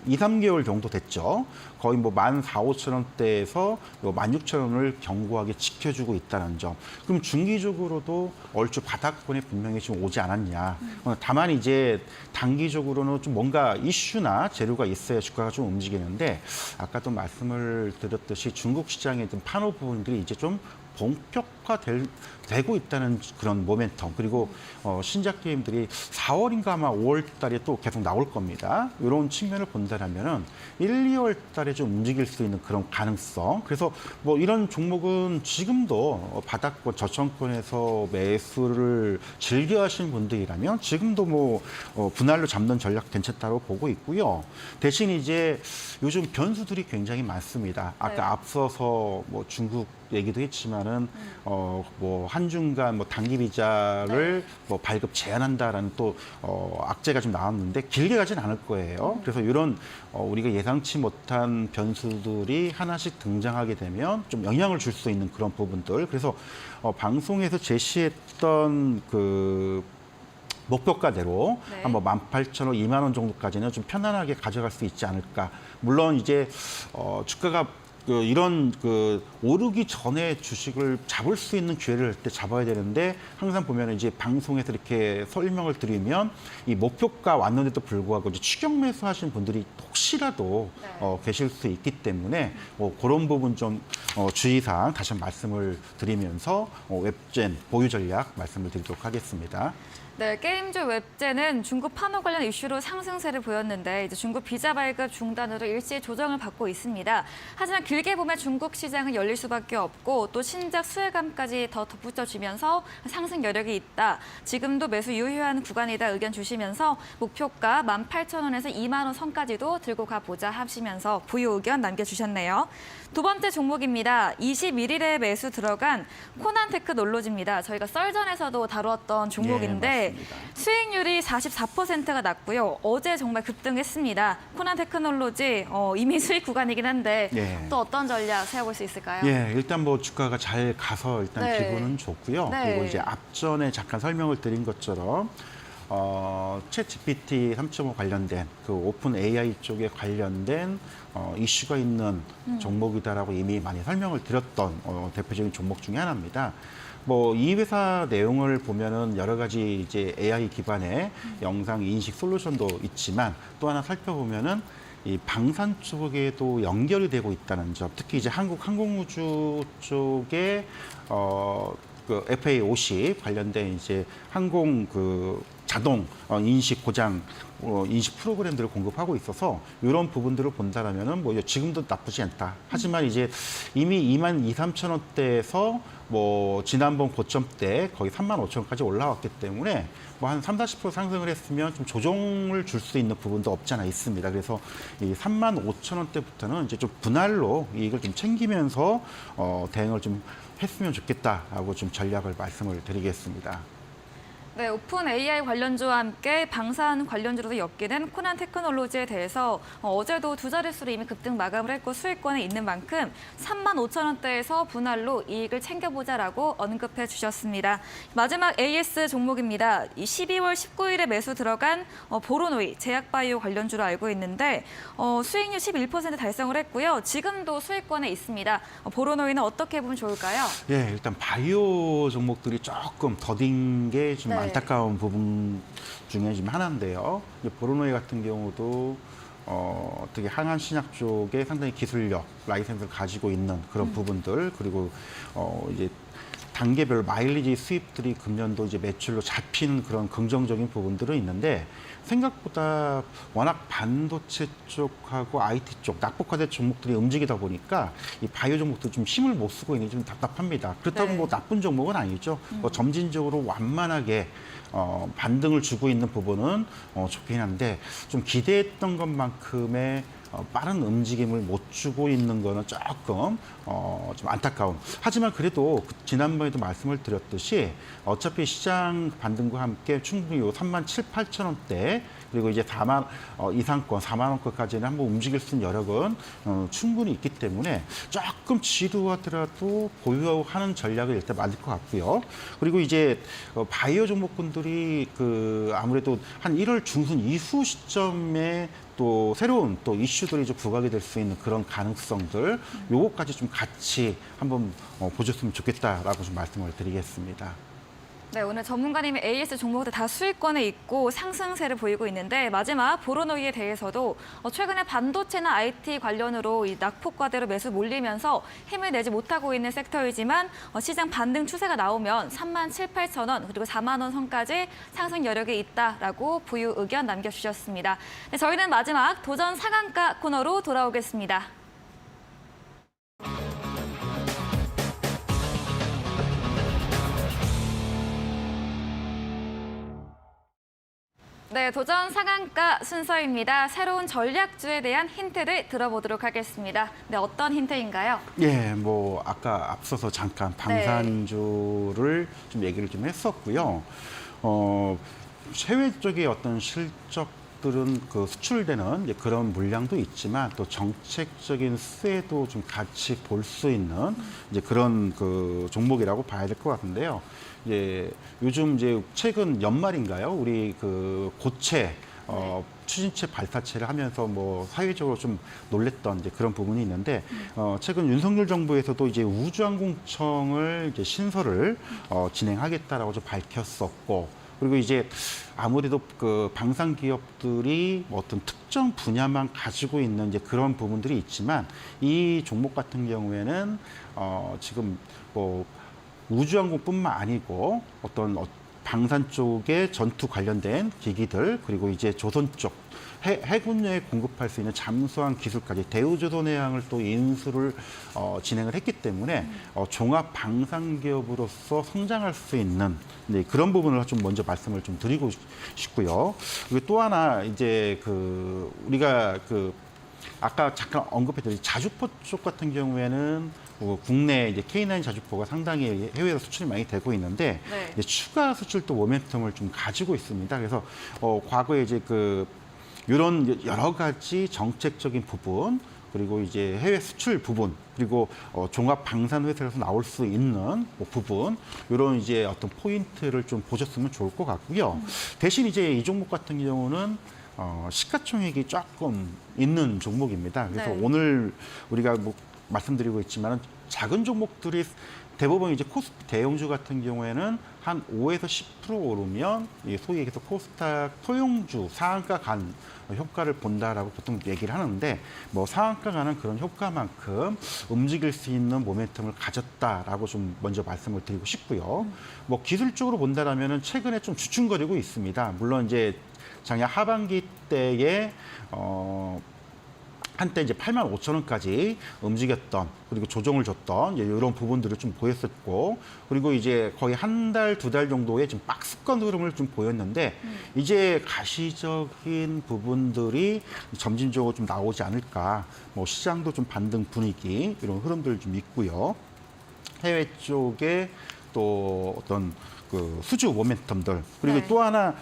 2, 3개월 정도 됐죠. 거의 뭐 14,000~15,000원대에서 16,000원을 견고하게 지켜주고 있다는 점. 그럼 중기적으로도 얼추 바닥권에 분명히 지금 오지 않았냐. 다만 이제 단기적으로는 좀 뭔가 이슈나 재료가 있어야 주가가 좀 움직이는데 아까도 말씀을 드렸듯이 중국 시장의 좀 판호 부분들이 이제 좀 본격화되고 있다는 그런 모멘텀 그리고 신작 게임들이 4월인가 아마 5월 달에 또 계속 나올 겁니다. 이런 측면을 본다면은 1, 2월 달에 좀 움직일 수 있는 그런 가능성. 그래서 뭐 이런 종목은 지금도 바닥권 저점권에서 매수를 즐겨 하시는 분들이라면 지금도 뭐 분할로 잡는 전략 괜찮다고 보고 있고요. 대신 이제 요즘 변수들이 굉장히 많습니다. 아까 네. 앞서서 뭐 중국 얘기도 했지만은 뭐 한중간 뭐 단기 비자를 뭐 발급 제한한다라는 또 악재가 좀 나왔는데 길게 가진 않을 거예요. 그래서 이런 우리가 예상치 못한 변수들이 하나씩 등장하게 되면 좀 영향을 줄 수 있는 그런 부분들. 그래서 방송에서 제시했던 그 목표가대로 네. 한번 18,000원, 2만 원 정도까지는 좀 편안하게 가져갈 수 있지 않을까. 물론 이제 주가가 이런 오르기 전에 주식을 잡을 수 있는 기회를 때 잡아야 되는데 항상 보면 이제 방송에서 이렇게 설명을 드리면 이 목표가 왔는데도 불구하고 이제 추격 매수하신 분들이 혹시라도 네. 계실 수 있기 때문에 그런 부분 좀 주의사항 다시 한번 말씀을 드리면서 웹젠 보유 전략 말씀을 드리도록 하겠습니다. 네, 게임즈 웹제는 중국 판호 관련 이슈로 상승세를 보였는데 이제 중국 비자 발급 중단으로 일시 조정을 받고 있습니다. 하지만 길게 보면 중국 시장은 열릴 수밖에 없고 또 신작 수혜감까지 더 덧붙여지면서 상승 여력이 있다. 지금도 매수 유효한 구간이다 의견 주시면서 목표가 18,000원에서 2만 원 선까지도 들고 가보자 하시면서 부유 의견 남겨주셨네요. 두 번째 종목입니다. 21일에 매수 들어간 코난 테크놀로지입니다. 저희가 썰전에서도 다루었던 종목인데 맞습니다. 수익률이 44%가 났고요. 어제 정말 급등했습니다. 코난 테크놀로지 이미 수익 구간이긴 한데 네. 또 어떤 전략 세워볼 수 있을까요? 예, 일단 뭐 주가가 잘 가서 일단 네. 기분은 좋고요. 네. 그리고 이제 앞전에 잠깐 설명을 드린 것처럼 챗 GPT 3.5 관련된 그 오픈 AI 쪽에 관련된 이슈가 있는 종목이다라고 이미 많이 설명을 드렸던 대표적인 종목 중에 하나입니다. 뭐 이 회사 내용을 보면은 여러 가지 이제 AI 기반의 영상 인식 솔루션도 있지만 또 하나 살펴보면은 이 방산 쪽에도 연결이 되고 있다는 점, 특히 이제 한국 항공우주 쪽에 그 FA50 관련된 이제 항공 그 자동 인식 고장 인식 프로그램들을 공급하고 있어서 이런 부분들을 본다라면은 뭐 지금도 나쁘지 않다. 하지만 이제 이미 2만 2, 3천 원대에서 뭐 지난번 고점 때 거의 3만 5천 원까지 올라왔기 때문에 뭐 한 3, 40% 상승을 했으면 좀 조정을 줄 수 있는 부분도 없지 않아 있습니다. 그래서 이 3만 5천 원대부터는 이제 좀 분할로 이익을 좀 챙기면서 대응을 좀 했으면 좋겠다라고 좀 전략을 말씀을 드리겠습니다. 네, 오픈 AI 관련주와 함께 방산 관련주로도 엮이는 코난 테크놀로지에 대해서 어제도 두 자릿수로 이미 급등 마감을 했고 수익권에 있는 만큼 3만 5천 원대에서 분할로 이익을 챙겨보자라고 언급해 주셨습니다. 마지막 AS 종목입니다. 12월 19일에 매수 들어간 보로노이 제약바이오 관련주로 알고 있는데 수익률 11% 달성을 했고요. 지금도 수익권에 있습니다. 보로노이는 어떻게 보면 좋을까요? 예, 일단 바이오 종목들이 조금 더딘 게 좀 네. 안타까운 부분 중에 지금 하나인데요. 보로노이 같은 경우도 어떻게 항암 신약 쪽에 상당히 기술력, 라이센스를 가지고 있는 그런 부분들 그리고 이제 단계별 마일리지 수입들이 금년도 이제 매출로 잡히는 그런 긍정적인 부분들은 있는데 생각보다 워낙 반도체 쪽하고 IT 쪽 낙폭화된 종목들이 움직이다 보니까 이 바이오 종목도 좀 힘을 못 쓰고 있는 게 좀 답답합니다. 그렇다고 네. 뭐 나쁜 종목은 아니죠. 뭐 점진적으로 완만하게 반등을 주고 있는 부분은 좋긴 한데 좀 기대했던 것만큼의 빠른 움직임을 못 주고 있는 거는 조금 좀 안타까운. 하지만 그래도 지난번에도 말씀을 드렸듯이 어차피 시장 반등과 함께 충분히 요 3만 7, 8천 원대 그리고 이제 4만 이상권, 4만 원권까지는 한번 움직일 수 있는 여력은 충분히 있기 때문에 조금 지루하더라도 보유하는 전략을 일단 맞을 것 같고요. 그리고 이제 바이오 종목군들이 그 아무래도 한 1월 중순 이후 시점에 또 새로운 또 이슈들이 좀 부각이 될 수 있는 그런 가능성들 요거까지 좀 같이 한번 보셨으면 좋겠다라고 좀 말씀을 드리겠습니다. 네, 오늘 전문가님의 AS 종목들 다 수익권에 있고 상승세를 보이고 있는데 마지막 보로노이에 대해서도 최근에 반도체나 IT 관련으로 이 낙폭과대로 매수 몰리면서 힘을 내지 못하고 있는 섹터이지만 시장 반등 추세가 나오면 3만 7, 8천 원 그리고 4만 원 선까지 상승 여력이 있다라고 부유 의견 남겨주셨습니다. 네, 저희는 마지막 도전 상한가 코너로 돌아오겠습니다. 네, 도전 상한가 순서입니다. 새로운 전략주에 대한 힌트를 들어보도록 하겠습니다. 네, 어떤 힌트인가요? 예, 뭐 아까 앞서서 잠깐 방산주를 좀 얘기를 좀 했었고요. 해외 쪽의 어떤 실적들은 그 수출되는 이제 그런 물량도 있지만 또 정책적인 수혜도 좀 같이 볼 수 있는 이제 그런 그 종목이라고 봐야 될 것 같은데요. 예, 요즘 이제 최근 연말인가요? 우리 그 고체 추진체 발사체를 하면서 뭐 사회적으로 좀 놀랬던 이제 그런 부분이 있는데 최근 윤석열 정부에서도 이제 우주항공청을 이제 신설을 진행하겠다라고 좀 밝혔었고 그리고 이제 아무래도 그 방산 기업들이 뭐 어떤 특정 분야만 가지고 있는 이제 그런 부분들이 있지만 이 종목 같은 경우에는 지금 뭐 우주항공뿐만 아니고 어떤 방산 쪽에 전투 관련된 기기들, 그리고 이제 조선 쪽 해군에 공급할 수 있는 잠수함 기술까지 대우조선해양을 또 인수를 진행을 했기 때문에 종합 방산 기업으로서 성장할 수 있는 그런 부분을 좀 먼저 말씀을 좀 드리고 싶고요. 그리고 또 하나 이제 우리가 아까 잠깐 언급했던 자주포 쪽 같은 경우에는 국내 이제 K9 자주포가 상당히 해외로 수출이 많이 되고 있는데 네. 이제 추가 수출도 모멘텀을 좀 가지고 있습니다. 그래서 과거에 이제 이런 여러 가지 정책적인 부분, 그리고 이제 해외 수출 부분, 그리고 종합 방산 회사에서 나올 수 있는 부분, 이런 이제 어떤 포인트를 좀 보셨으면 좋을 것 같고요. 대신 이제 이 종목 같은 경우는 시가총액이 조금 있는 종목입니다. 그래서 네. 오늘 우리가 말씀드리고 있지만 작은 종목들이 대부분 이제 코스피 대형주 같은 경우에는 한 5에서 10% 오르면 소위 얘기해서 코스닥 소형주 상한가 간 효과를 본다라고 보통 얘기를 하는데 상한가 가는 그런 효과만큼 움직일 수 있는 모멘텀을 가졌다라고 좀 먼저 말씀을 드리고 싶고요. 기술적으로 본다라면은 최근에 좀 주춤거리고 있습니다. 물론 이제 작년 하반기 때에 한때 이제 85,000원까지 움직였던, 그리고 조정을 줬던 이런 부분들을 좀 보였었고, 그리고 이제 거의 한 달, 두 달 정도의 좀 박스권 흐름을 좀 보였는데 이제 가시적인 부분들이 점진적으로 좀 나오지 않을까. 시장도 좀 반등 분위기 이런 흐름들 좀 있고요. 해외 쪽에 또 어떤 수주 모멘텀들, 그리고 네. 또 하나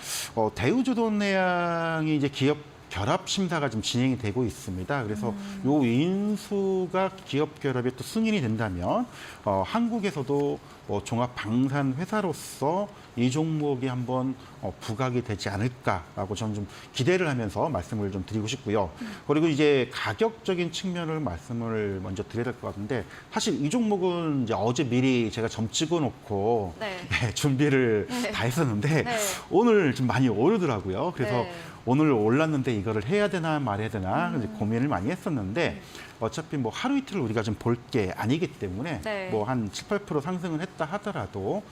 대우조선해양이 이제 기업 결합 심사가 좀 진행이 되고 있습니다. 그래서 요 인수가 기업 결합에 또 승인이 된다면 한국에서도 종합 방산 회사로서 이 종목이 한번 부각이 되지 않을까라고 저는 좀 기대를 하면서 말씀을 좀 드리고 싶고요. 그리고 이제 가격적인 측면을 말씀을 먼저 드려야 될 것 같은데, 사실 이 종목은 이제 어제 미리 제가 점 찍어놓고 네. 준비를 네. 다 했었는데 네. 오늘 좀 많이 오르더라고요. 그래서 네. 오늘 올랐는데 이거를 해야 되나 말해야 되나 이제 고민을 많이 했었는데, 어차피 하루 이틀 우리가 좀 볼 게 아니기 때문에 네. 한 7, 8% 상승을 했다 하더라도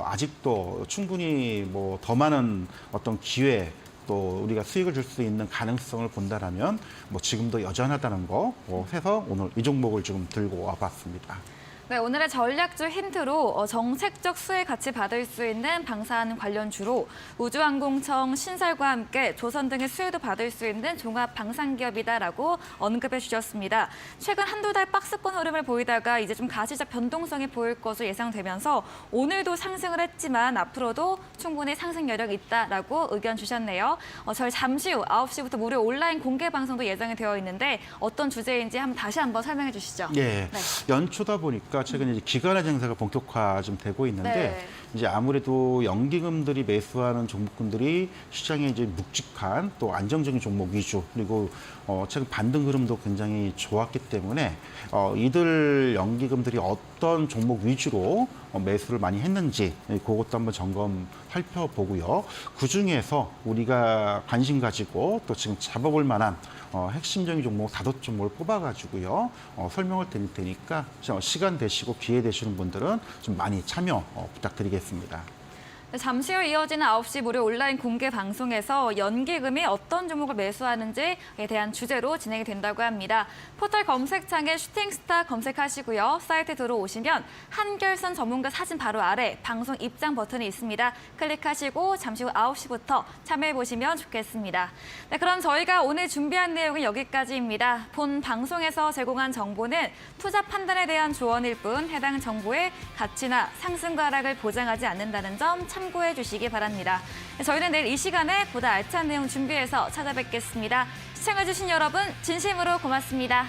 아직도 충분히 더 많은 어떤 기회, 또 우리가 수익을 줄 수 있는 가능성을 본다라면 지금도 여전하다는 거 해서 오늘 이 종목을 지금 들고 와봤습니다. 네, 오늘의 전략주 힌트로 정책적 수혜 같이 받을 수 있는 방산 관련주로 우주항공청, 신설과 함께 조선 등의 수혜도 받을 수 있는 종합 방산기업이다라고 언급해 주셨습니다. 최근 한두 달 박스권 흐름을 보이다가 이제 좀 가시적 변동성이 보일 것으로 예상되면서 오늘도 상승을 했지만 앞으로도 충분히 상승 여력이 있다라고 의견 주셨네요. 저희 잠시 후 9시부터 무료 온라인 공개 방송도 예정이 되어 있는데 어떤 주제인지 다시 한번 설명해 주시죠. 예, 네. 연초다 보니까 최근에 이제 기관화 증세가 본격화 좀 되고 있는데 네. 이제 아무래도 연기금들이 매수하는 종목군들이 시장에 이제 묵직한 또 안정적인 종목 위주, 그리고 최근 반등 흐름도 굉장히 좋았기 때문에 이들 연기금들이 어떤 종목 위주로 매수를 많이 했는지 그것도 한번 점검 살펴보고요. 그 중에서 우리가 관심 가지고 또 지금 잡아볼 만한 핵심적인 종목 5종목을 뽑아가지고요. 설명을 드릴 테니까 시간 되시고 기회 되시는 분들은 좀 많이 참여 부탁드리겠습니다. 네, 잠시 후 이어지는 9시 무료 온라인 공개 방송에서 연기금이 어떤 종목을 매수하는지에 대한 주제로 진행이 된다고 합니다. 포털 검색창에 슈팅스타 검색하시고요. 사이트 들어오시면 한결선 전문가 사진 바로 아래 방송 입장 버튼이 있습니다. 클릭하시고 잠시 후 9시부터 참여해보시면 좋겠습니다. 네, 그럼 저희가 오늘 준비한 내용은 여기까지입니다. 본 방송에서 제공한 정보는 투자 판단에 대한 조언일 뿐 해당 정보의 가치나 상승과 하락을 보장하지 않는다는 점 참고해 주시기 바랍니다. 저희는 내일 이 시간에 보다 알찬 내용 준비해서 찾아뵙겠습니다. 시청해주신 여러분 진심으로 고맙습니다.